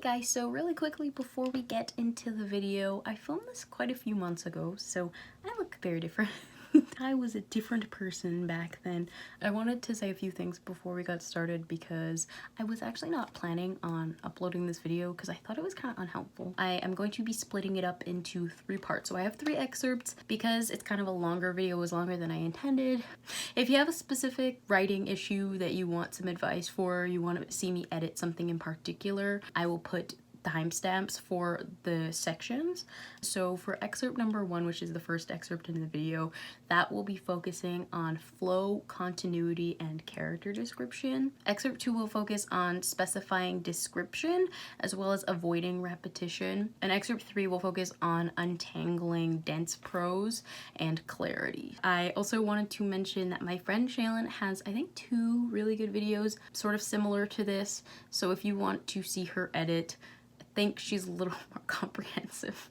Hey guys, so really quickly before we get into the video, I filmed this quite a few months ago, so I look very different. I was a different person back then. I wanted to say a few things before we got started because I was actually not planning on uploading this video because I thought it was kind of unhelpful. I am going to be splitting it up into 3 parts. So I have 3 excerpts because it's kind of a longer video. It was longer than I intended. If you have a specific writing issue that you want some advice for, you want to see me edit something in particular, I will put timestamps for the sections. So for excerpt number 1, which is the first excerpt in the video, that will be focusing on flow, continuity, and character description. Excerpt 2 will focus on specifying description as well as avoiding repetition. And excerpt 3 will focus on untangling dense prose and clarity. I also wanted to mention that my friend SHAELIN has, I think, 2 really good videos sort of similar to this. So if you want to see her edit, I think she's a little more comprehensive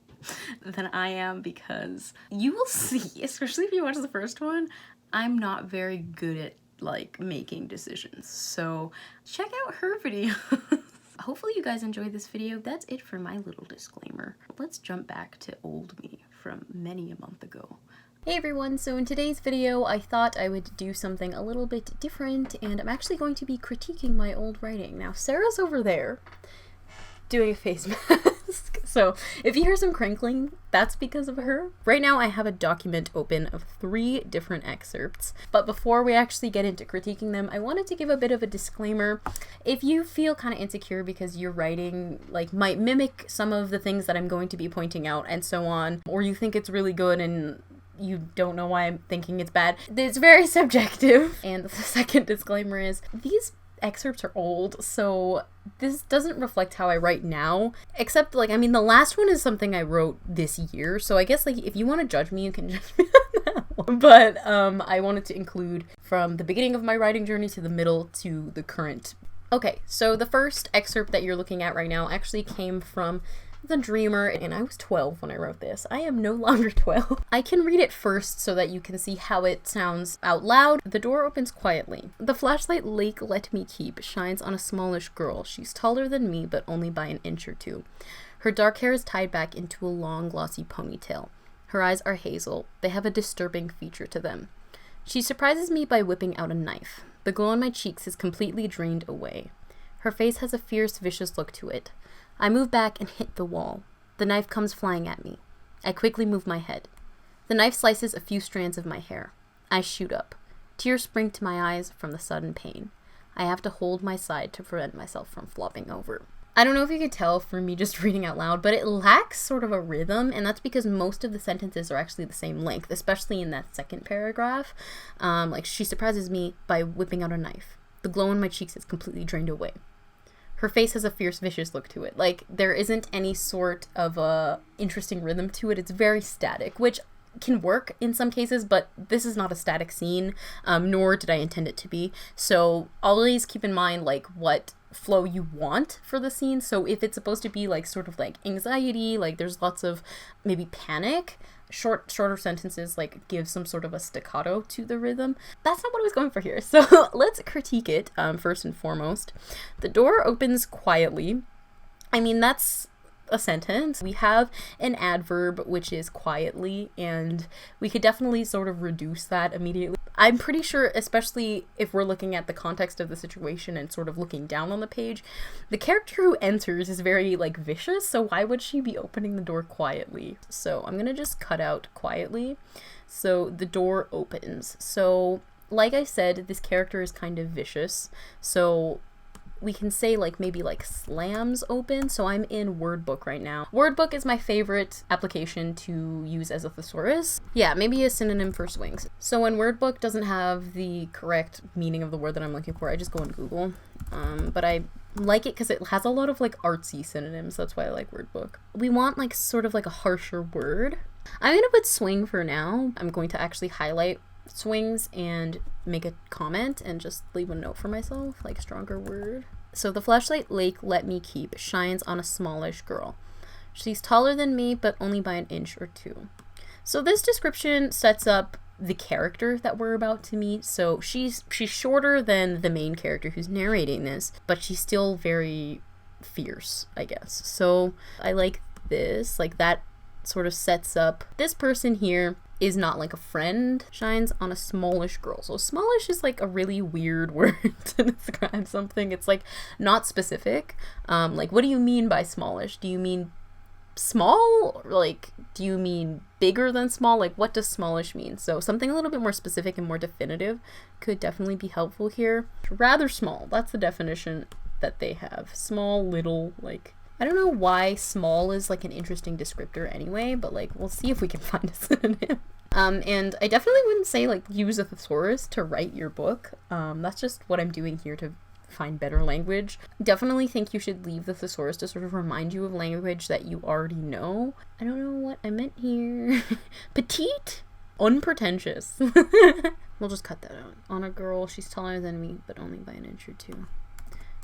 than I am, because you will see, especially if you watch the first one, I'm not very good at like making decisions. So check out her video. Hopefully you guys enjoyed this video. That's it for my little disclaimer. Let's jump back to old me from many a month ago. Hey everyone, so in today's video I thought I would do something a little bit different, and I'm actually going to be critiquing my old writing. Now Sarah's over there doing a face mask, so if you hear some crinkling, that's because of her. Right now I have a document open of 3 different excerpts, but before we actually get into critiquing them, I wanted to give a bit of a disclaimer. If you feel kind of insecure because your writing like might mimic some of the things that I'm going to be pointing out and so on, or you think it's really good and you don't know why I'm thinking it's bad, it's very subjective. And the second disclaimer is these excerpts are old, so this doesn't reflect how I write now, except like, I mean, the last one is something I wrote this year, so I guess like if you want to judge me, you can judge me on that one. But I wanted to include from the beginning of my writing journey to the middle to the current. Okay, so the first excerpt that you're looking at right now actually came from The Dreamer, and I was 12 when I wrote this. I am no longer 12. I can read it first so that you can see how it sounds out loud. The door opens quietly. The flashlight Lake let me keep shines on a smallish girl. She's taller than me, but only by an inch or 2. Her dark hair is tied back into a long, glossy ponytail. Her eyes are hazel. They have a disturbing feature to them. She surprises me by whipping out a knife. The glow on my cheeks is completely drained away. Her face has a fierce, vicious look to it. I move back and hit the wall. The knife comes flying at me. I quickly move my head. The knife slices a few strands of my hair. I shoot up. Tears spring to my eyes from the sudden pain. I have to hold my side to prevent myself from flopping over. I don't know if you could tell from me just reading out loud, but it lacks sort of a rhythm, and that's because most of the sentences are actually the same length, especially in that second paragraph. Like, she surprises me by whipping out a knife. The glow on my cheeks is completely drained away. Her face has a fierce, vicious look to it. Like, there isn't any sort of a interesting rhythm to it. It's very static, which can work in some cases, but this is not a static scene, nor did I intend it to be. So always keep in mind, like, what flow you want for the scene. So if it's supposed to be, like, sort of like anxiety, like there's lots of maybe panic, shorter sentences like give some sort of a staccato to the rhythm. That's not what I was going for here. So let's critique it first and foremost. The door opens quietly. I mean, that's a sentence. We have an adverb, which is quietly, and we could definitely sort of reduce that immediately. I'm pretty sure, especially if we're looking at the context of the situation and sort of looking down on the page, the character who enters is very like vicious, so why would she be opening the door quietly? So I'm gonna just cut out quietly. So the door opens. So like I said, this character is kind of vicious, so we can say like maybe like slams open. So I'm in Wordbook right now. Wordbook is my favorite application to use as a thesaurus. Yeah, maybe a synonym for swings. So when Wordbook doesn't have the correct meaning of the word that I'm looking for, I just go on Google. But I like it because it has a lot of like artsy synonyms. That's why I like Wordbook. We want like sort of like a harsher word. I'm gonna put swing for now. I'm going to actually highlight swings and make a comment and just leave a note for myself, like stronger word. So the flashlight Lake let me keep shines on a smallish girl. She's taller than me, but only by an inch or 2. So this description sets up the character that we're about to meet. So she's shorter than the main character who's narrating this, but she's still very fierce, I guess. So I like this, like that sort of sets up this person here is not like a friend, shines on a smallish girl. So smallish is like a really weird word to describe something. It's like not specific. Like, what do you mean by smallish? Do you mean small? Like, do you mean bigger than small? Like, what does smallish mean? So something a little bit more specific and more definitive could definitely be helpful here. Rather small, that's the definition that they have. Small, little, like, I don't know why small is like an interesting descriptor anyway, but like we'll see if we can find a synonym. And I definitely wouldn't say like use a thesaurus to write your book. That's just what I'm doing here to find better language. Definitely think you should leave the thesaurus to sort of remind you of language that you already know. I don't know what I meant here. Petite? Unpretentious. We'll just cut that out. On a girl, she's taller than me, but only by an inch or two.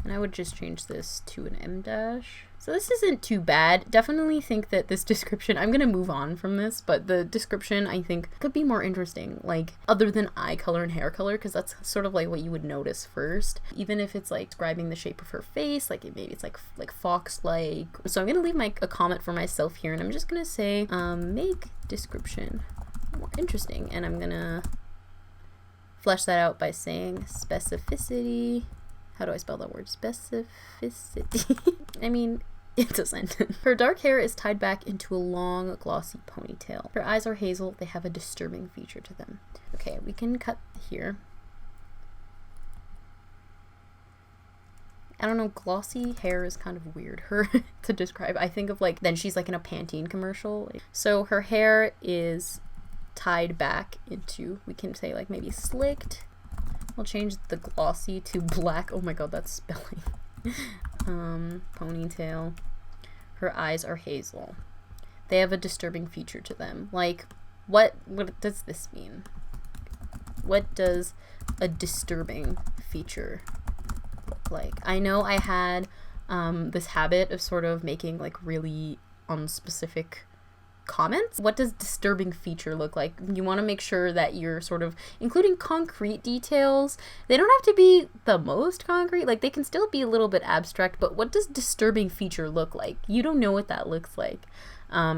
And I would just change this to an M dash. So this isn't too bad. Definitely think that this description, I'm gonna move on from this, but the description I think could be more interesting, like other than eye color and hair color, because that's sort of like what you would notice first. Even if it's like describing the shape of her face, like maybe it's like fox-like. So I'm gonna leave a comment for myself here, and I'm just gonna say, make description more interesting, and I'm gonna flesh that out by saying specificity. How do I spell that word? Specificity. I mean, it's a sentence. Her dark hair is tied back into a long, glossy ponytail. Her eyes are hazel. They have a disturbing feature to them. Okay, we can cut here. I don't know, glossy hair is kind of weird her to describe. I think of like, then she's like in a Pantene commercial. So her hair is tied back into, we can say like maybe slicked. We'll change the glossy to black. Oh my god, that's spelling. Ponytail. Her eyes are hazel. They have a disturbing feature to them. Like, what does this mean? What does a disturbing feature look like? I know I had this habit of sort of making like really unspecific comments. What does disturbing feature look like? You want to make sure that you're sort of including concrete details. They don't have to be the most concrete, like they can still be a little bit abstract, but what does disturbing feature look like? You don't know what that looks like.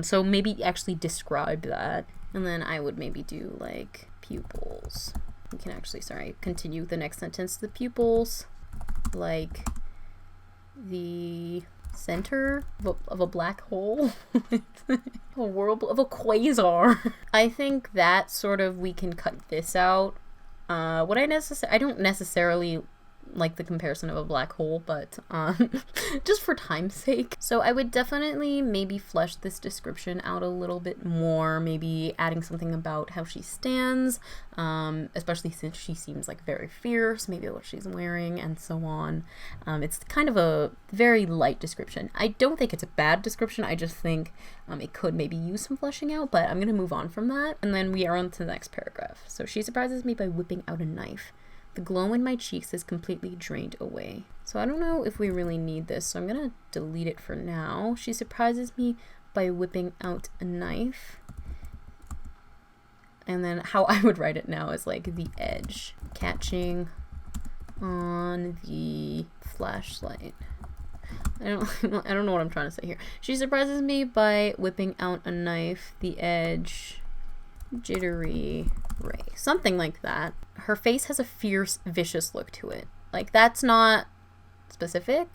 So maybe actually describe that. And then I would maybe do like pupils. We can actually, continue the next sentence. The pupils, like the center of a black hole. A whirlpool of a quasar. I think that sort of, we can cut this out. I don't necessarily like the comparison of a black hole, but just for time's sake. So I would definitely maybe flesh this description out a little bit more, maybe adding something about how she stands, especially since she seems like very fierce, maybe what she's wearing and so on. It's kind of a very light description. I don't think it's a bad description, I just think it could maybe use some fleshing out, but I'm gonna move on from that. And then we are on to the next paragraph. So she surprises me by whipping out a knife. The glow in my cheeks is completely drained away. So I don't know if we really need this, so I'm gonna delete it for now. She surprises me by whipping out a knife. And then how I would write it now is like the edge catching on the flashlight. I don't know what I'm trying to say here. She surprises me by whipping out a knife, the edge, jittery ray, something like that. Her face has a fierce, vicious look to it. Like, that's not specific,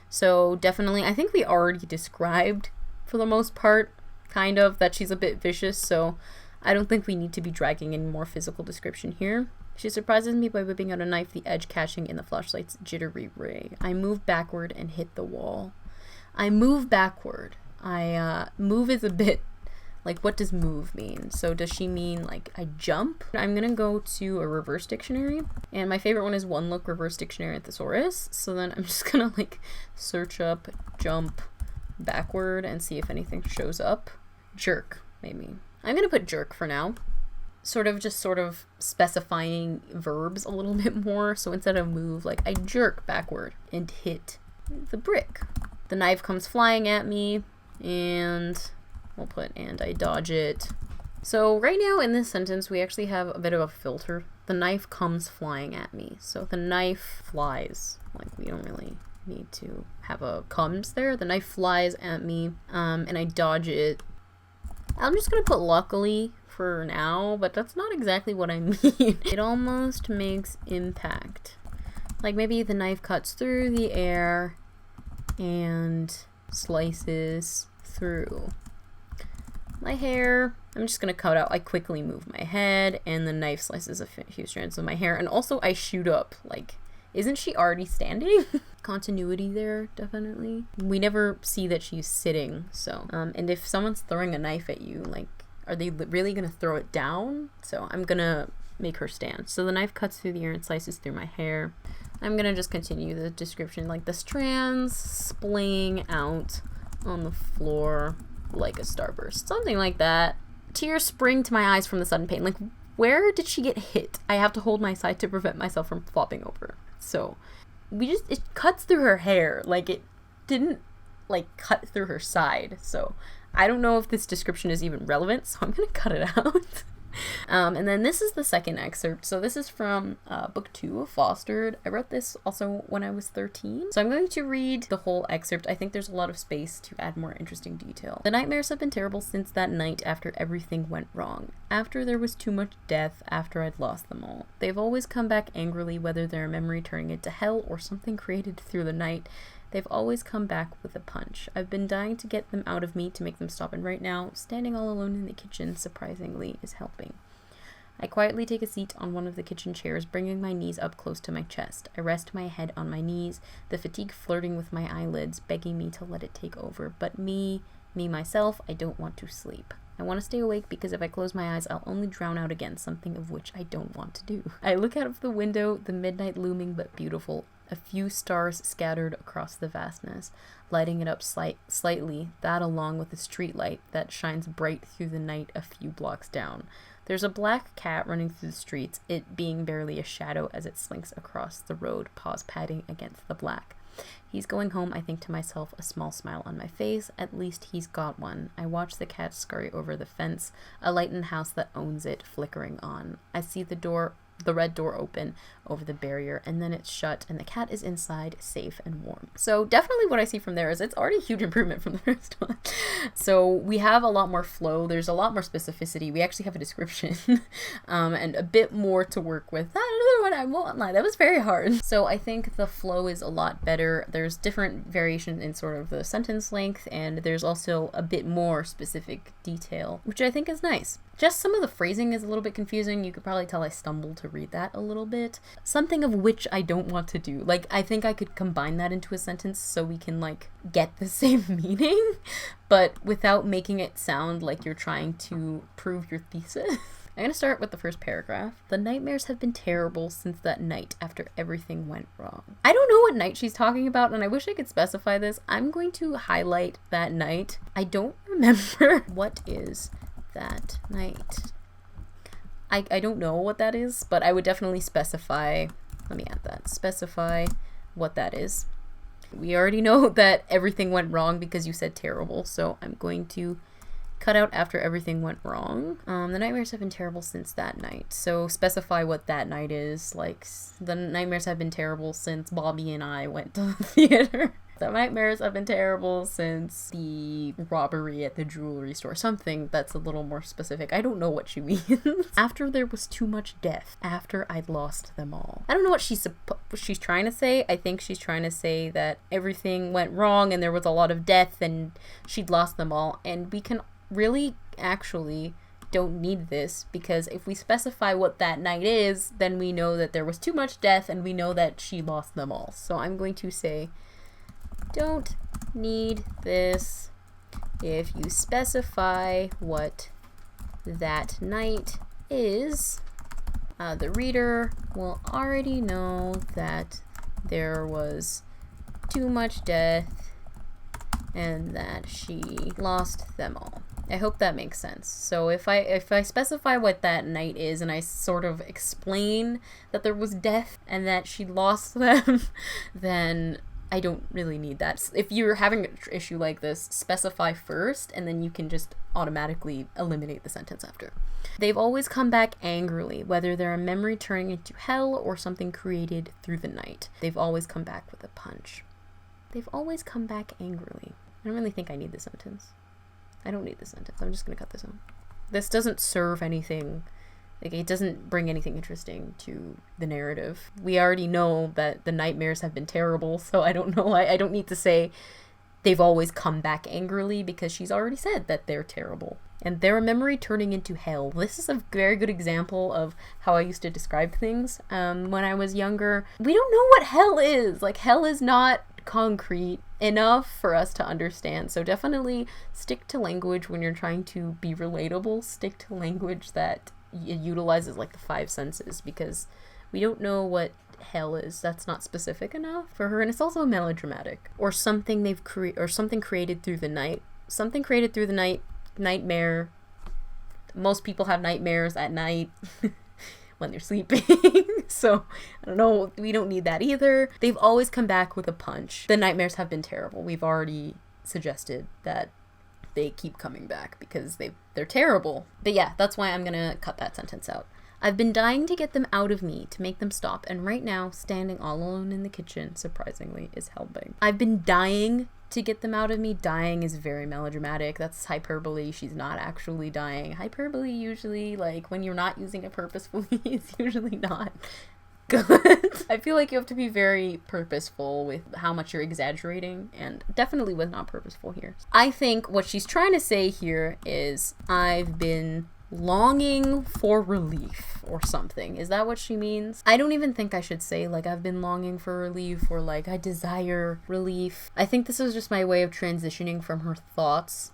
so definitely, I think we already described for the most part kind of that she's a bit vicious, so I don't think we need to be dragging in more physical description here. She surprises me by whipping out a knife, the edge catching in the flashlight's jittery ray. I move backward and hit the wall. I move backward. Move is a bit, like, what does move mean? So does she mean like I jump? I'm gonna go to a reverse dictionary, and my favorite one is One Look Reverse Dictionary Thesaurus. So then I'm just gonna like search up jump backward and see if anything shows up. Jerk, maybe. I'm gonna put jerk for now. Sort of specifying verbs a little bit more. So instead of move, like I jerk backward and hit the brick. The knife comes flying at me, and we'll put and I dodge it. So right now in this sentence, we actually have a bit of a filter. The knife comes flying at me. So the knife flies. Like, we don't really need to have a comes there. The knife flies at me, and I dodge it. I'm just gonna put luckily for now, but that's not exactly what I mean. It almost makes impact. Like maybe the knife cuts through the air and slices through my hair. I'm just gonna cut out. I quickly move my head and the knife slices a few strands of my hair, and also I shoot up. Like, isn't she already standing? Continuity there, definitely. We never see that she's sitting, so and if someone's throwing a knife at you, like, are they really gonna throw it down? So I'm gonna make her stand. So the knife cuts through the air and slices through my hair. I'm gonna just continue the description, like the strands splaying out on the floor like a starburst, something like that. Tears spring to my eyes from the sudden pain. Like, where did she get hit? I have to hold my side to prevent myself from flopping over. So it cuts through her hair. Like, it didn't like cut through her side. So I don't know if this description is even relevant, so I'm gonna cut it out. And then this is the second excerpt. So this is from book 2 of Fostered. I wrote this also when I was 13. So I'm going to read the whole excerpt. I think there's a lot of space to add more interesting detail. The nightmares have been terrible since that night after everything went wrong. After there was too much death, after I'd lost them all. They've always come back angrily, whether they're a memory turning into hell or something created through the night. They've always come back with a punch. I've been dying to get them out of me, to make them stop, and right now, standing all alone in the kitchen, surprisingly, is helping. I quietly take a seat on one of the kitchen chairs, bringing my knees up close to my chest. I rest my head on my knees, the fatigue flirting with my eyelids, begging me to let it take over. But myself, I don't want to sleep. I want to stay awake because if I close my eyes, I'll only drown out again, something of which I don't want to do. I look out of the window, the midnight looming but beautiful. A few stars scattered across the vastness, lighting it up slightly, that along with a street light that shines bright through the night a few blocks down. There's a black cat running through the streets, it being barely a shadow as it slinks across the road, paws patting against the black. He's going home, I think to myself, a small smile on my face. At least he's got one. I watch the cat scurry over the fence, a light in the house that owns it flickering on. I see the red door open over the barrier, and then it's shut, and the cat is inside, safe and warm. So definitely what I see from there is it's already a huge improvement from the first one. So we have a lot more flow. There's a lot more specificity. We actually have a description and a bit more to work with. That other one, I won't lie, that was very hard. So I think the flow is a lot better. There's different variations in sort of the sentence length, and there's also a bit more specific detail, which I think is nice. Just some of the phrasing is a little bit confusing. You could probably tell I stumbled to read that a little bit. Something of which I don't want to do. Like, I think I could combine that into a sentence so we can, like, get the same meaning, but without making it sound like you're trying to prove your thesis. I'm gonna start with the first paragraph. The nightmares have been terrible since that night after everything went wrong. I don't know what night she's talking about, and I wish I could specify this. I'm going to highlight that night. I don't remember what is that night. I don't know what that is, but I would definitely specify, let me add that, specify what that is. We already know that everything went wrong because you said terrible, so I'm going to cut out after everything went wrong. The nightmares have been terrible since that night. So specify what that night is. Like, the nightmares have been terrible since Bobby and I went to the theater. The nightmares have been terrible since the robbery at the jewelry store. Something that's a little more specific. I don't know what she means. After there was too much death. After I'd lost them all. I don't know what she's trying to say. I think she's trying to say that everything went wrong and there was a lot of death and she'd lost them all. And we can really actually don't need this, because if we specify what that night is, then we know that there was too much death and we know that she lost them all. So I'm going to say don't need this. If you specify what that night is, the reader will already know that there was too much death and that she lost them all. I hope that makes sense. So if I specify what that night is and I sort of explain that there was death and that she lost them, then I don't really need that. If you're having an issue like this, specify first and then you can just automatically eliminate the sentence after. They've always come back angrily, whether they're a memory turning into hell or something created through the night. They've always come back with a punch. They've always come back angrily. I don't really think I need this sentence. I don't need this sentence. I'm just gonna cut this out. This doesn't serve anything. Like, it doesn't bring anything interesting to the narrative. We already know that the nightmares have been terrible, so I don't know. I don't need to say they've always come back angrily, because she's already said that they're terrible. And they're a memory turning into hell. This is a very good example of how I used to describe things when I was younger. We don't know what hell is. Like, hell is not concrete enough for us to understand. So definitely stick to language when you're trying to be relatable. Stick to language that it utilizes like the 5 senses, because we don't know what hell is. That's not specific enough for her, and it's also melodramatic. Or something something created through the night. Something created through the night. Nightmare. Most people have nightmares at night when they're sleeping. So I don't know, we don't need that either. They've always come back with a punch. The nightmares have been terrible. We've already suggested that they keep coming back because they're terrible. But yeah, that's why I'm gonna cut that sentence out. I've been dying to get them out of me, to make them stop, and right now, standing all alone in the kitchen, surprisingly, is helping. I've been dying to get them out of me. Dying is very melodramatic. That's hyperbole. She's not actually dying. Hyperbole usually, like, when you're not using it purposefully, is usually not good. I feel like you have to be very purposeful with how much you're exaggerating, and definitely was not purposeful here. I think what she's trying to say here is, I've been longing for relief or something. Is that what she means? I don't even think I should say like I've been longing for relief or like I desire relief. I think this is just my way of transitioning from her thoughts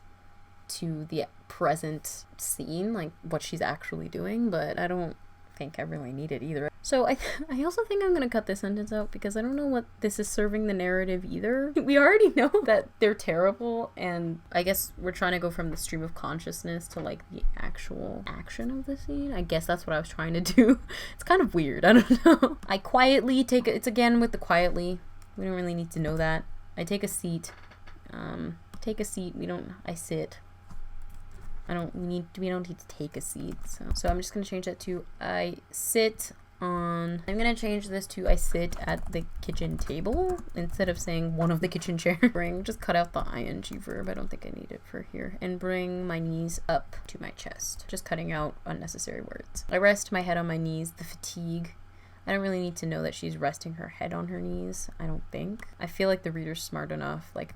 to the present scene, like what she's actually doing, but I don't think I really need it either. So I also think I'm gonna cut this sentence out because I don't know what this is serving the narrative either. We already know that they're terrible, and I guess we're trying to go from the stream of consciousness to like the actual action of the scene. I guess that's what I was trying to do. It's kind of weird. I don't know. I quietly take it's again with the quietly. We don't really need to know that. I take a seat. Take a seat. I sit. We don't need to take a seat. So I'm just gonna change that to I sit on. I'm gonna change this to I sit at the kitchen table instead of saying one of the kitchen chairs. Just cut out the ing verb. I don't think I need it for here. And bring my knees up to my chest. Just cutting out unnecessary words. I rest my head on my knees. The fatigue. I don't really need to know that she's resting her head on her knees. I don't think. I feel like the reader's smart enough like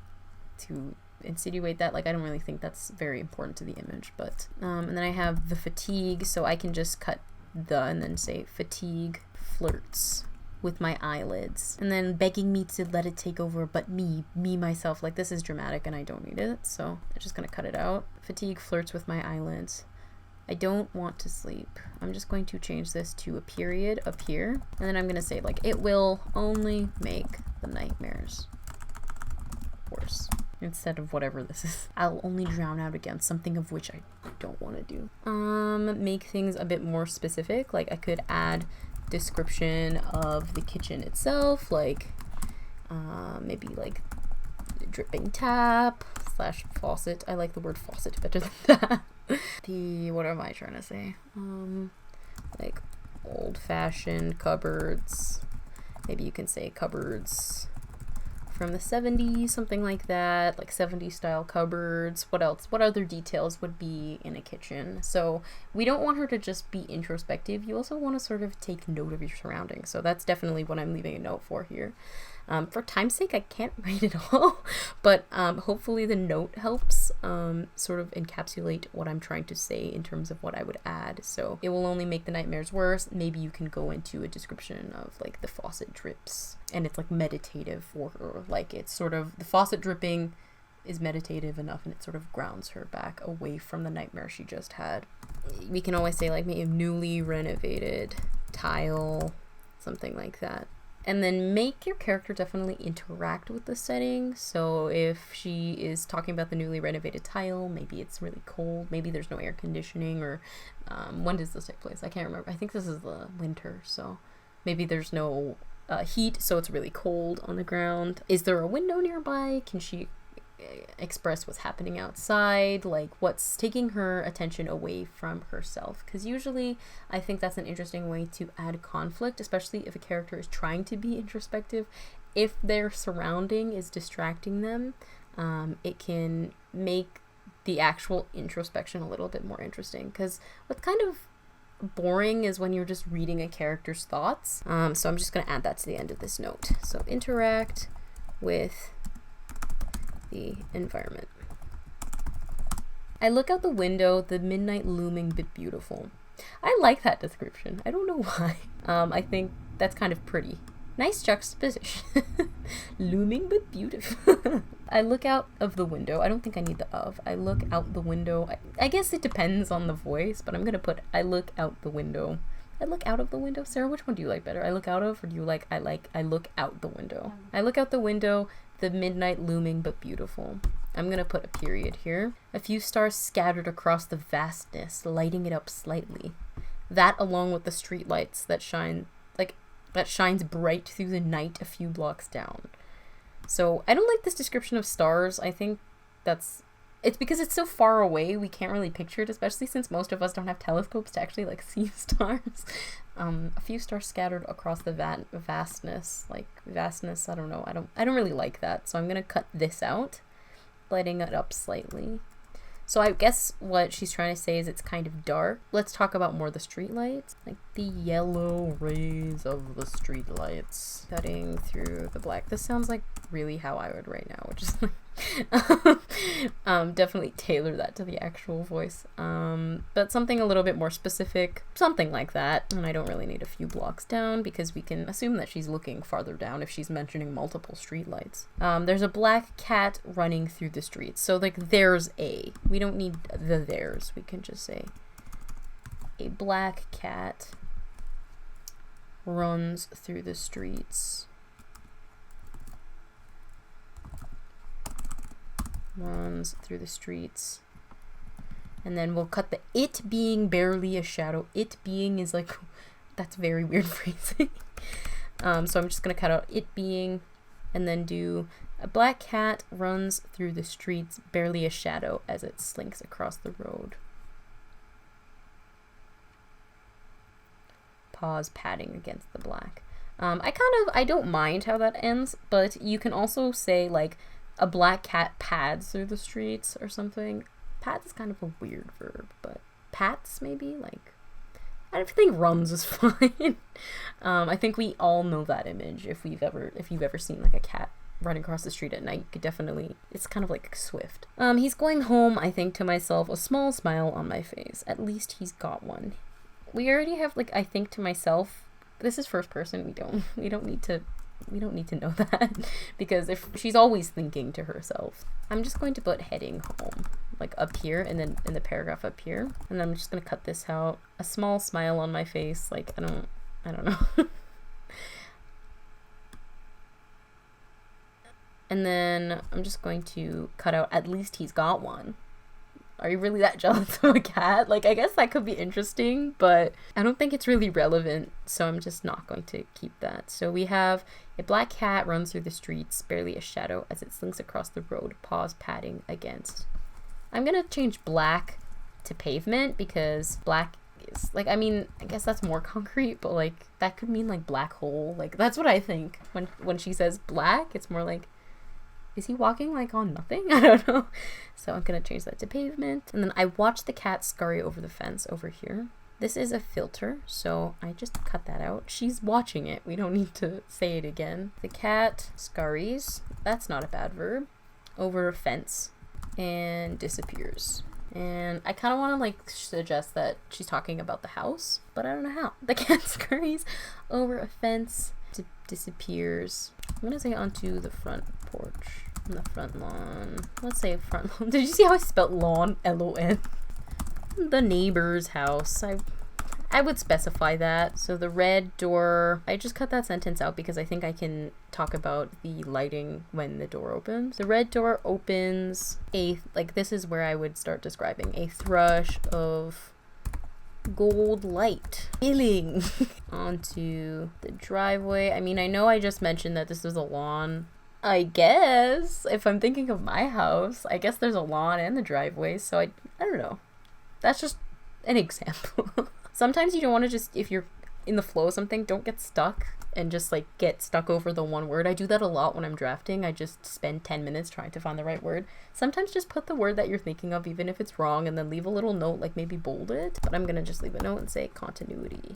to insinuate that. Like I don't really think that's very important to the image, but and then I have the fatigue, so I can just cut the and then say fatigue flirts with my eyelids, and then begging me to let it take over, but me myself, like this is dramatic and I don't need it, so I'm just gonna cut it out. Fatigue flirts with my eyelids. I don't want to sleep. I'm just going to change this to a period up here, and then I'm gonna say like it will only make the nightmares worse. Instead of whatever this is. I'll only drown out against something of which I don't want to do. Make things a bit more specific. Like I could add description of the kitchen itself, like maybe like dripping tap / faucet. I like the word faucet better than that. What am I trying to say? Like old-fashioned cupboards. Maybe you can say cupboards from the 70s, something like that, like 70s style cupboards. What else? What other details would be in a kitchen? So we don't want her to just be introspective. You also want to sort of take note of your surroundings. So that's definitely what I'm leaving a note for here. For time's sake, I can't write it all, but hopefully the note helps sort of encapsulate what I'm trying to say in terms of what I would add. So it will only make the nightmares worse. Maybe you can go into a description of like the faucet drips, and it's like meditative for her. Like it's sort of, the faucet dripping is meditative enough, and it sort of grounds her back away from the nightmare she just had. We can always say like maybe newly renovated tile, something like that. And then make your character definitely interact with the setting. So if she is talking about the newly renovated tile, maybe it's really cold, maybe there's no air conditioning, or when does this take place? I can't remember. I think this is the winter, so maybe there's no heat, so it's really cold on the ground. Is there a window nearby? Can she express what's happening outside, like what's taking her attention away from herself? Because usually I think that's an interesting way to add conflict, especially if a character is trying to be introspective if their surrounding is distracting them, it can make the actual introspection a little bit more interesting. Because what's kind of boring is when you're just reading a character's thoughts. So I'm just going to add that to the end of this note. So interact with the environment. I look out the window, the midnight looming but beautiful. I like that description. I don't know why. I think that's kind of pretty. Nice juxtaposition. Looming but beautiful. I look out of the window. I don't think I need the of. I look out the window. I guess it depends on the voice, but I'm going to put I look out the window. I look out of the window. Sarah, which one do you like better? I look out of, or do you like I look out the window? I look out the window, the midnight looming but beautiful. I'm going to put a period here. A few stars scattered across the vastness, lighting it up slightly. That along with the street lights that shines bright through the night a few blocks down. So I don't like this description of stars. I think it's because it's so far away we can't really picture it, especially since most of us don't have telescopes to actually like see stars. A few stars scattered across the vastness. Like vastness, I don't know. I don't really like that. So I'm gonna cut this out, lighting it up slightly. So I guess what she's trying to say is it's kind of dark. Let's talk about more of the street lights. Like the yellow rays of the street lights cutting through the black. This sounds like really how I would right now, which is like definitely tailor that to the actual voice. But something a little bit more specific, something like that. And I don't really need a few blocks down because we can assume that she's looking farther down if she's mentioning multiple street lights. There's a black cat running through the streets. So like there's a, we don't need the theirs. We can just say a black cat runs through the streets. Runs through the streets. And then we'll cut the it being barely a shadow. It being is like, that's very weird phrasing. So I'm just going to cut out it being and then do a black cat runs through the streets, barely a shadow as it slinks across the road. Pause, padding against the black. I don't mind how that ends, but you can also say like, a black cat pads through the streets or something. Pads is kind of a weird verb, but pats maybe? Like, I think runs is fine. I think we all know that image if you've ever seen like a cat running across the street at night. You could definitely, it's kind of like Swift. He's going home, I think to myself, a small smile on my face. At least he's got one. We already have like, I think to myself, this is first person. We don't need to know that because if she's always thinking to herself. I'm just going to put heading home like up here and then in the paragraph up here, and I'm just going to cut this out. A small smile on my face, like I don't know. And then I'm just going to cut out at least he's got one. Are you really that jealous of a cat? Like, I guess that could be interesting, but I don't think it's really relevant, so I'm just not going to keep that. So we have a black cat runs through the streets, barely a shadow as it slinks across the road, paws padding against. I'm going to change black to pavement because black is, like, I mean, I guess that's more concrete, but, like, that could mean, like, black hole. Like, that's what I think. When she says black, it's more like, is he walking like on nothing? I don't know. So I'm going to change that to pavement. And then I watch the cat scurry over the fence over here. This is a filter, so I just cut that out. She's watching it. We don't need to say it again. The cat scurries. That's not a bad verb. Over a fence and disappears. And I kind of want to like suggest that she's talking about the house, but I don't know how. The cat scurries over a fence, disappears. I'm going to say onto the front porch. On the front lawn. Let's say front lawn. Did you see how I spelled lawn? L-O-N. The neighbor's house. I would specify that. So the red door, I just cut that sentence out because I think I can talk about the lighting when the door opens. The red door opens like this is where I would start describing a thrush of gold light spilling onto the driveway. I mean, I know I just mentioned that this is a lawn. I guess if I'm thinking of my house, I guess there's a lawn and the driveway, so I don't know. That's just an example. Sometimes you don't want to just, if you're in the flow of something, don't get stuck and just like get stuck over the one word. I do that a lot when I'm drafting. I just spend 10 minutes trying to find the right word. Sometimes just put the word that you're thinking of, even if it's wrong, and then leave a little note, like maybe bold it. But I'm gonna just leave a note and say continuity.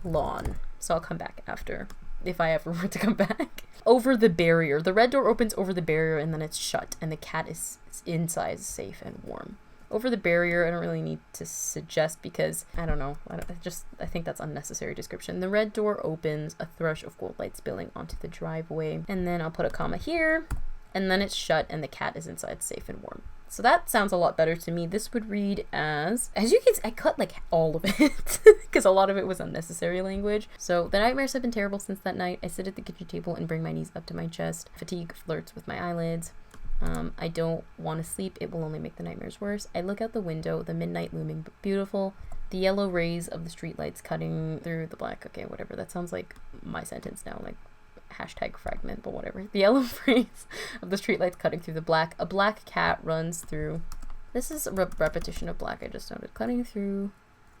Lawn. So I'll come back after, if I ever were to come back. Over the barrier. The red door opens over the barrier and then it's shut, and the cat is inside, safe and warm. Over the barrier, I don't really need to suggest because, I don't know, I think that's unnecessary description. The red door opens, a thrush of gold light spilling onto the driveway, and then I'll put a comma here, and then it's shut and the cat is inside, safe and warm. So that sounds a lot better to me. This would read as you can see, I cut like all of it because a lot of it was unnecessary language. So the nightmares have been terrible since that night. I sit at the kitchen table and bring my knees up to my chest. Fatigue flirts with my eyelids. I don't want to sleep. It will only make the nightmares worse. I look out the window, the midnight looming beautiful, the yellow rays of the streetlights cutting through the black. Okay, whatever. That sounds like my sentence now, like hashtag fragment, but whatever. The yellow rays of the streetlights cutting through the black. A black cat runs through. This is a repetition of black. I just noted. Cutting through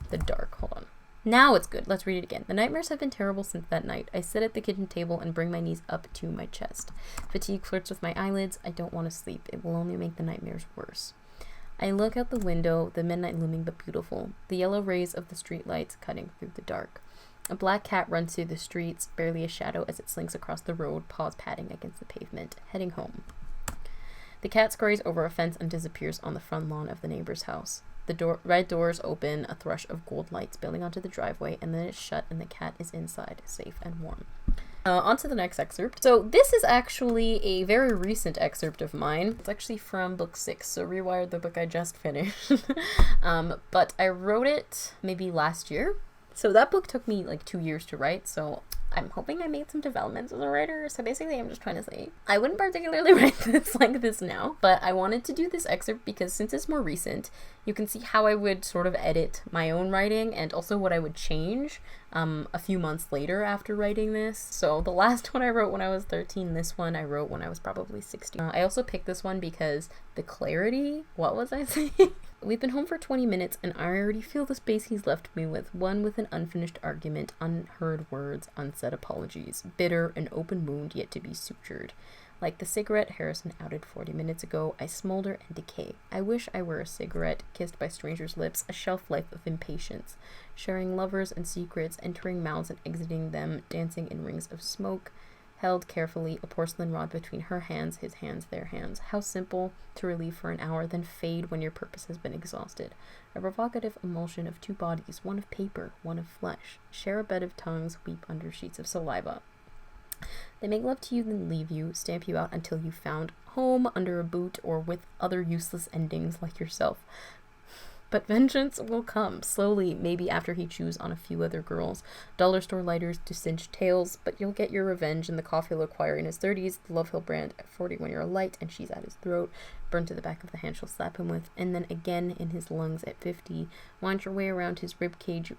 the dark. Hold on. Now it's good. Let's read it again. The nightmares have been terrible since that night. I sit at the kitchen table and bring my knees up to my chest. Fatigue flirts with my eyelids. I don't want to sleep. It will only make the nightmares worse. I look out the window, the midnight looming but beautiful, the yellow rays of the streetlights cutting through the dark. A black cat runs through the streets, barely a shadow as it slinks across the road, paws patting against the pavement, heading home. The cat scurries over a fence and disappears on the front lawn of the neighbor's house. The red doors open, a thrush of gold light spilling onto the driveway, and then it's shut and the cat is inside, safe and warm. On to the next excerpt. So this is actually a very recent excerpt of mine. It's actually from book 6, so Rewired, the book I just finished. But I wrote it maybe last year. So that book took me like 2 years to write, so I'm hoping I made some developments as a writer. So basically I'm just trying to say, I wouldn't particularly write this like this now, but I wanted to do this excerpt because since it's more recent, you can see how I would sort of edit my own writing and also what I would change a few months later after writing this. So the last one I wrote when I was 13, this one I wrote when I was probably 16. I also picked this one because the clarity, what was I saying? We've been home for 20 minutes and I already feel the space he's left me one with an unfinished argument, unheard words, unsaid apologies, bitter, an open wound yet to be sutured. Like the cigarette Harrison outed 40 minutes ago, I smolder and decay. I wish I were a cigarette, kissed by strangers' lips, a shelf life of impatience, sharing lovers and secrets, entering mouths and exiting them, dancing in rings of smoke, held carefully, a porcelain rod between her hands, his hands, their hands. How simple to relieve for an hour, then fade when your purpose has been exhausted. A provocative emulsion of two bodies, one of paper, one of flesh. Share a bed of tongues, weep under sheets of saliva. They make love to you, then leave you, stamp you out until you've found home under a boot or with other useless endings like yourself. But vengeance will come, slowly, maybe after he chews on a few other girls. Dollar store lighters to cinch tails, but you'll get your revenge in the cough he'll acquire in his 30s, the love he'll brand at 40 when you're a light and she's at his throat, burned to the back of the hand she'll slap him with, and then again in his lungs at 50, wind your way around his ribcage,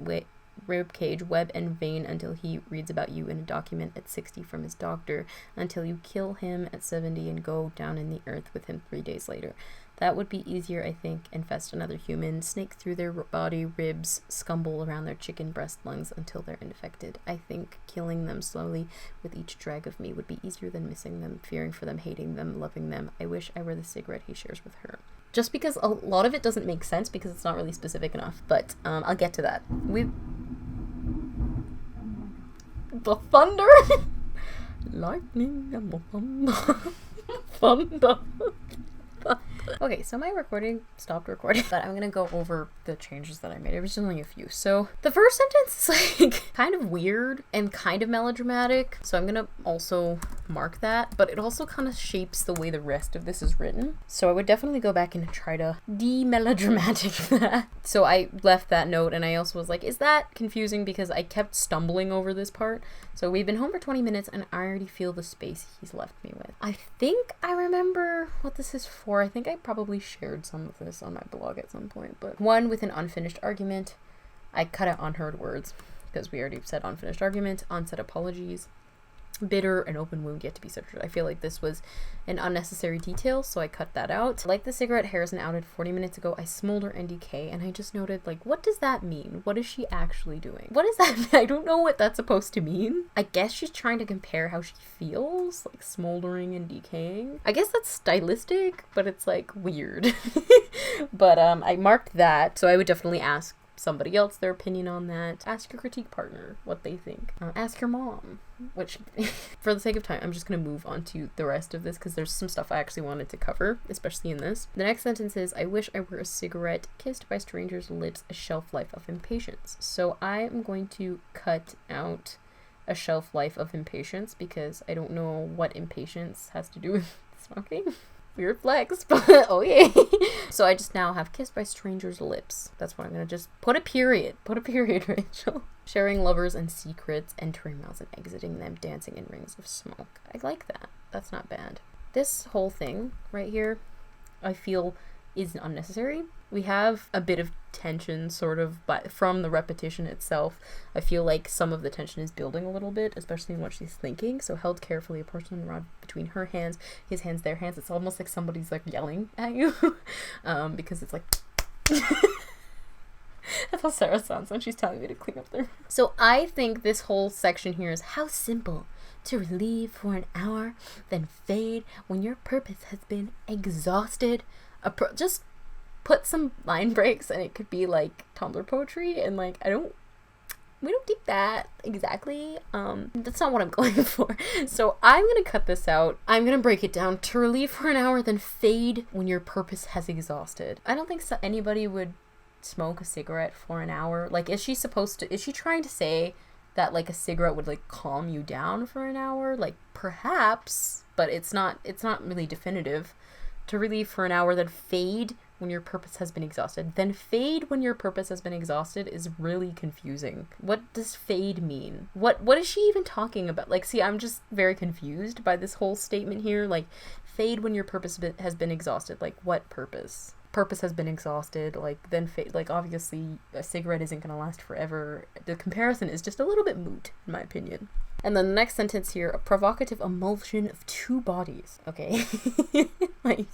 web and vein until he reads about you in a document at 60 from his doctor, until you kill him at 70 and go down in the earth with him 3 days later. That would be easier, I think, infest another human, snake through their body, ribs, scumble around their chicken breast lungs until they're infected. I think killing them slowly with each drag of me would be easier than missing them, fearing for them, hating them, loving them. I wish I were the cigarette he shares with her. Just because a lot of it doesn't make sense because it's not really specific enough, but I'll get to that. The thunder! Lightning and the thunder. Thunder. Okay, so my recording stopped recording, but I'm gonna go over the changes that I made. There was only a few. So the first sentence is like kind of weird and kind of melodramatic, so I'm gonna also mark that, but it also kind of shapes the way the rest of this is written. So I would definitely go back and try to de-melodramatic that. So I left that note, and I also was like, is that confusing? Because I kept stumbling over this part. So we've been home for 20 minutes and I already feel the space he's left me with. I think I remember what this is for. I think I probably shared some of this on my blog at some point, but one with an unfinished argument. I cut out unheard words because we already said unfinished argument, unsaid apologies. Bitter, an open wound yet to be suttured. I feel like this was an unnecessary detail, so I cut that out. Like the cigarette, Harrison outed 40 minutes ago, I smolder and decay, and I just noted, like, what does that mean? What is she actually doing? What does that mean? I don't know what that's supposed to mean. I guess she's trying to compare how she feels, like smoldering and decaying. I guess that's stylistic, but it's like weird. But I marked that, so I would definitely ask somebody else their opinion on that. Ask your critique partner what they think. Ask your mom what she For the sake of time, I'm just gonna move on to the rest of this because there's some stuff I actually wanted to cover, especially in this. The next sentence is, I wish I were a cigarette kissed by strangers' lips, a shelf life of impatience. So I am going to cut out a shelf life of impatience because I don't know what impatience has to do with smoking. Weird flex, but oh yeah. So I just now have kissed by strangers' lips. That's what I'm gonna just put a period. Put a period, Rachel. Sharing lovers and secrets, entering mouths and exiting them, dancing in rings of smoke. I like that. That's not bad. This whole thing right here, I feel is unnecessary. We have a bit of tension sort of, but from the repetition itself, I feel like some of the tension is building a little bit, especially in what she's thinking. So held carefully, a porcelain rod between her hands, his hands, their hands. It's almost like somebody's like yelling at you because it's like that's how Sarah sounds when she's telling me to clean up there. So I think this whole section here is how simple to relieve for an hour, then fade when your purpose has been exhausted. Just put some line breaks and it could be like Tumblr poetry, and like we don't do that exactly. That's not what I'm going for. So I'm gonna cut this out. I'm gonna break it down. To relieve for an hour, then fade when your purpose has exhausted. I don't think anybody would smoke a cigarette for an hour. Like, is she trying to say that like a cigarette would like calm you down for an hour? Like, perhaps, but it's not really definitive. To relieve for an hour, then fade when your purpose has been exhausted. Then fade when your purpose has been exhausted is really confusing. What does fade mean? What is she even talking about? Like, see, I'm just very confused by this whole statement here. Like, fade when your purpose has been exhausted. Like, what purpose? Purpose has been exhausted. Like, then fade. Like, obviously, a cigarette isn't going to last forever. The comparison is just a little bit moot, in my opinion. And then the next sentence here, a provocative emulsion of two bodies. Okay. Like,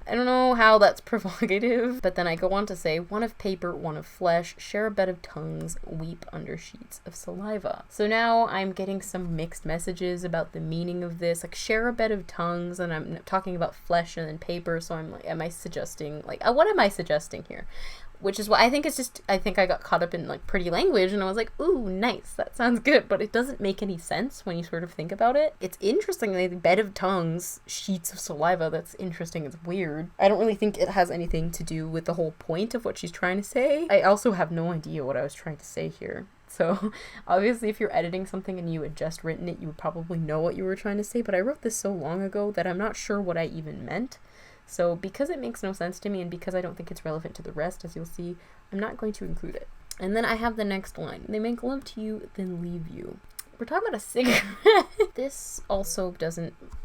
I don't know how that's provocative, but then I go on to say, one of paper, one of flesh, share a bed of tongues, weep under sheets of saliva. So now I'm getting some mixed messages about the meaning of this, like share a bed of tongues, and I'm talking about flesh and then paper, so I'm like, what am I suggesting here? Which is what I think I think I got caught up in like pretty language and I was like, ooh, nice, that sounds good, but it doesn't make any sense when you sort of think about it. It's interesting, like bed of tongues, sheets of saliva, that's interesting, it's weird. I don't really think it has anything to do with the whole point of what she's trying to say. I also have no idea what I was trying to say here. So obviously if you're editing something and you had just written it, you would probably know what you were trying to say, but I wrote this so long ago that I'm not sure what I even meant. So because it makes no sense to me and because I don't think it's relevant to the rest, as you'll see, I'm not going to include it. And then I have the next line. They make love to you, then leave you. We're talking about a cigarette. This also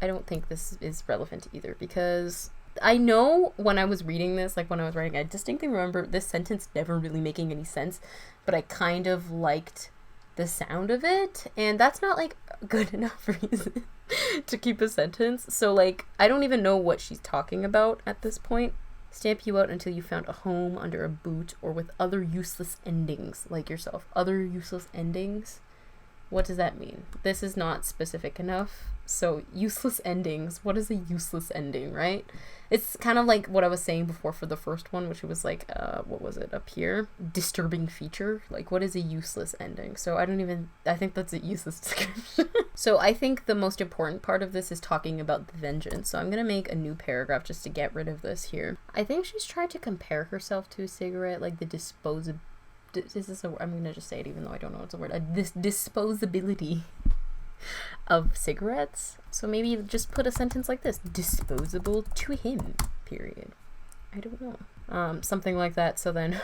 I don't think this is relevant either, because I know when I was reading this, like when I was writing, I distinctly remember this sentence never really making any sense, but I kind of liked the sound of it, and that's not like a good enough reason to keep a sentence. So like, I don't even know what she's talking about at this point. Stamp you out until you found a home under a boot or with other useless endings like yourself. Other useless endings? What does that mean? This is not specific enough. So useless endings, what is a useless ending, right? It's kind of like what I was saying before for the first one, which was like, what was it up here? Disturbing feature. Like, what is a useless ending? So I think that's a useless description. So I think the most important part of this is talking about the vengeance. So I'm going to make a new paragraph just to get rid of this here. I think she's trying to compare herself to a cigarette, like the I'm going to just say it even though I don't know what's a word. This disposability of cigarettes. So maybe just put a sentence like this: disposable to him, period. I don't know. Something like that. So then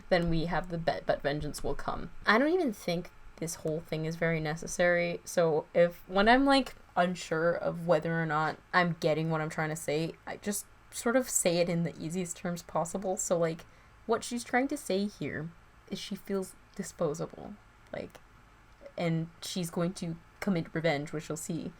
then we have the bet, but vengeance will come. I don't even think this whole thing is very necessary. So when I'm like unsure of whether or not I'm getting what I'm trying to say, I just sort of say it in the easiest terms possible. So like, what she's trying to say here is she feels disposable, like, and she's going to commit revenge, which you'll see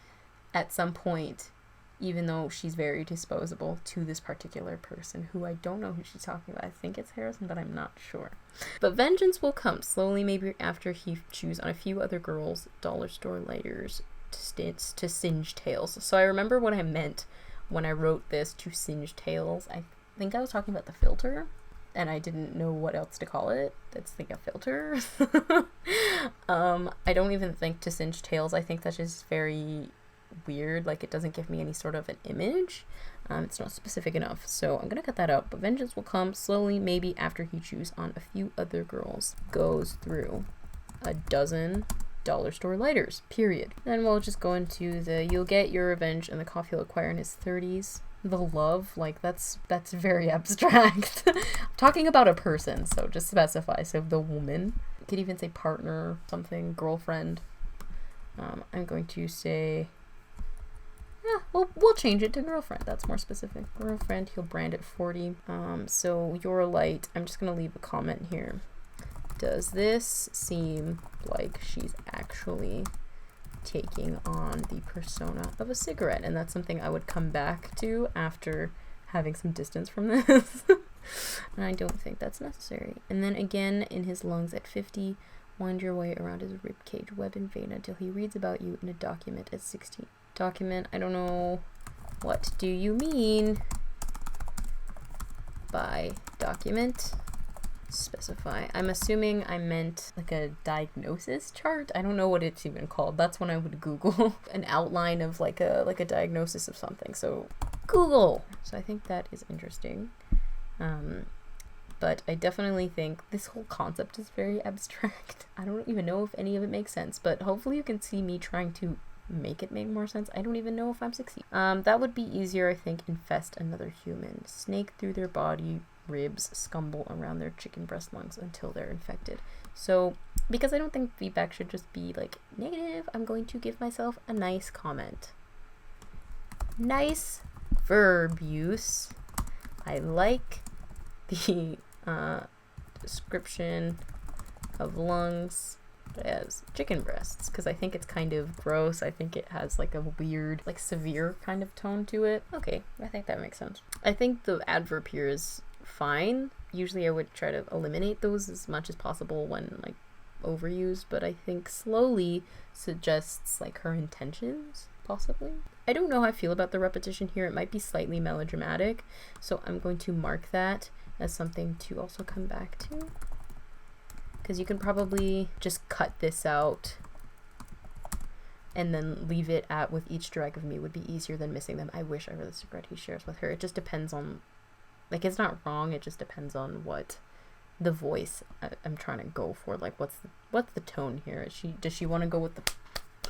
at some point, even though she's very disposable to this particular person who I don't know who she's talking about. I think it's Harrison, but I'm not sure. But vengeance will come slowly, maybe after he chews on a few other girls, dollar store lighters, to singe tails. So I remember what I meant when I wrote this, to singe tails. I think I was talking about the filter, and I didn't know what else to call it. It's like a filter. I don't even think to singe tails. I think that's just very weird. Like, it doesn't give me any sort of an image. It's not specific enough, so I'm gonna cut that out. But vengeance will come slowly, maybe after he chews on a few other girls, goes through a dozen dollar store lighters, period. Then we'll just go into the you'll get your revenge and the coffee he'll acquire in his 30s. The love, like, that's very abstract. I'm talking about a person, so just specify. So the woman, you could even say partner, something, girlfriend. I'm going to say, yeah, we'll change it to girlfriend. That's more specific. Girlfriend, he'll brand at 40. So your light, I'm just gonna leave a comment here. Does this seem like she's actually taking on the persona of a cigarette? And that's something I would come back to after having some distance from this. And I don't think that's necessary. And then again, in his lungs at 50, wind your way around his ribcage, web and vein, until he reads about you in a document at 16. Document, I don't know, what do you mean by document? Specify. I'm assuming I meant like a diagnosis chart. I don't know what it's even called. That's when I would Google an outline of like a diagnosis of something. So Google. So I think that is interesting. But I definitely think this whole concept is very abstract. I don't even know if any of it makes sense, but hopefully you can see me trying to make it make more sense. I don't even know if I'm succeeding. That would be easier, I think. Infest another human. Snake through their body, ribs, scumble around their chicken breast lungs until they're infected. So because I don't think feedback should just be like negative, I'm going to give myself a nice comment. Nice verb use. I like the description of lungs as chicken breasts, because I think it's kind of gross. I think it has like a weird, like severe kind of tone to it. Okay, I think that makes sense. I think the adverb here is fine. Usually I would try to eliminate those as much as possible when like overused, but I think slowly suggests like her intentions, possibly. I don't know how I feel about the repetition here. It might be slightly melodramatic, so I'm going to mark that as something to also come back to, because you can probably just cut this out and then leave it at with each drag of me would be easier than missing them. I wish I were the cigarette he shares with her. It just depends on, like, it's not wrong, it just depends on what the voice I'm trying to go for. Like, what's the tone here? Does she want to go with the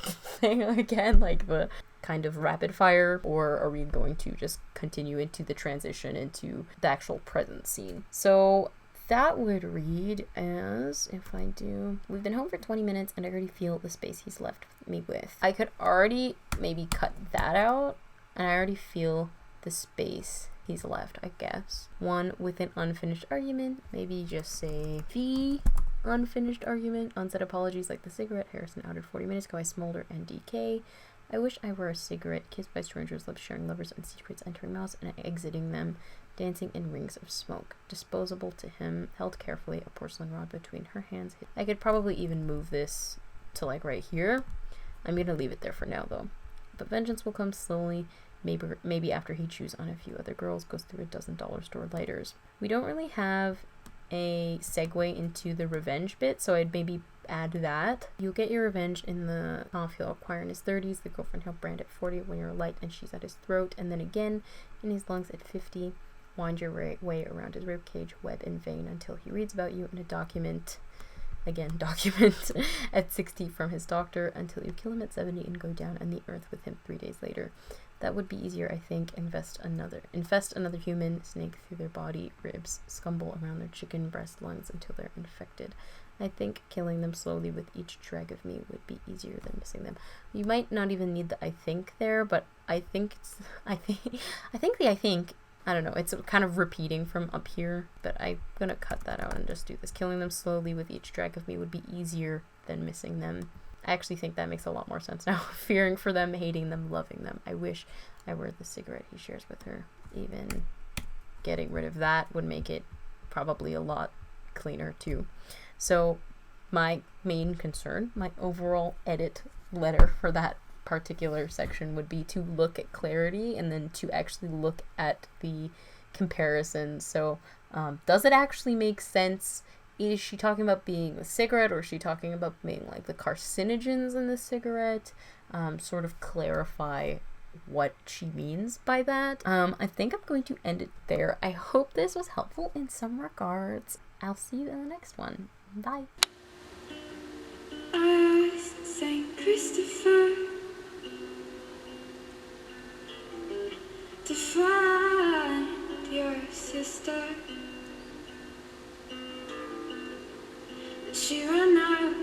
thing again, like the kind of rapid fire, or are we going to just continue into the transition into the actual present scene? So that would read as, if I do, we've been home for 20 minutes and I already feel the space he's left me with. I could already maybe cut that out, and I already feel the space he's left, I guess. One with an unfinished argument, maybe just say the unfinished argument. Unsaid apologies like the cigarette. Harrison outed 40 minutes ago. I smolder and decay. I wish I were a cigarette. Kissed by strangers, lips sharing lovers and secrets, entering mouths and exiting them, dancing in rings of smoke. Disposable to him, held carefully, a porcelain rod between her hands. I could probably even move this to like right here. I'm gonna leave it there for now though. But vengeance will come slowly, maybe after he chews on a few other girls, goes through a dozen dollar store lighters. We don't really have a segue into the revenge bit, so I'd maybe add that. You'll get your revenge in the off he'll acquire in his 30s, the girlfriend he'll brand at 40 when you're light and she's at his throat, and then again in his lungs at 50. Wind your way around his ribcage, web and vein, until he reads about you in a document. Again, document at 60 from his doctor, until you kill him at 70 and go down on the earth with him 3 days later. That would be easier, I think. Infest another human, snake through their body, ribs, scumble around their chicken breast lungs until they're infected. I think killing them slowly with each drag of me would be easier than missing them. You might not even need the I think there, but I think I don't know, it's kind of repeating from up here, but I'm gonna cut that out and just do this. Killing them slowly with each drag of me would be easier than missing them. I actually think that makes a lot more sense now. Fearing for them, hating them, loving them. I wish I were the cigarette he shares with her. Even getting rid of that would make it probably a lot cleaner too. So my main concern, my overall edit letter for that particular section would be to look at clarity and then to actually look at the comparison. So does it actually make sense? Is she talking about being the cigarette, or is she talking about being like the carcinogens in the cigarette? Sort of clarify what she means by that. I think I'm going to end it there. I hope this was helpful in some regards. I'll see you in the next one. Bye. Saint Christopher, to find your sister. She ran out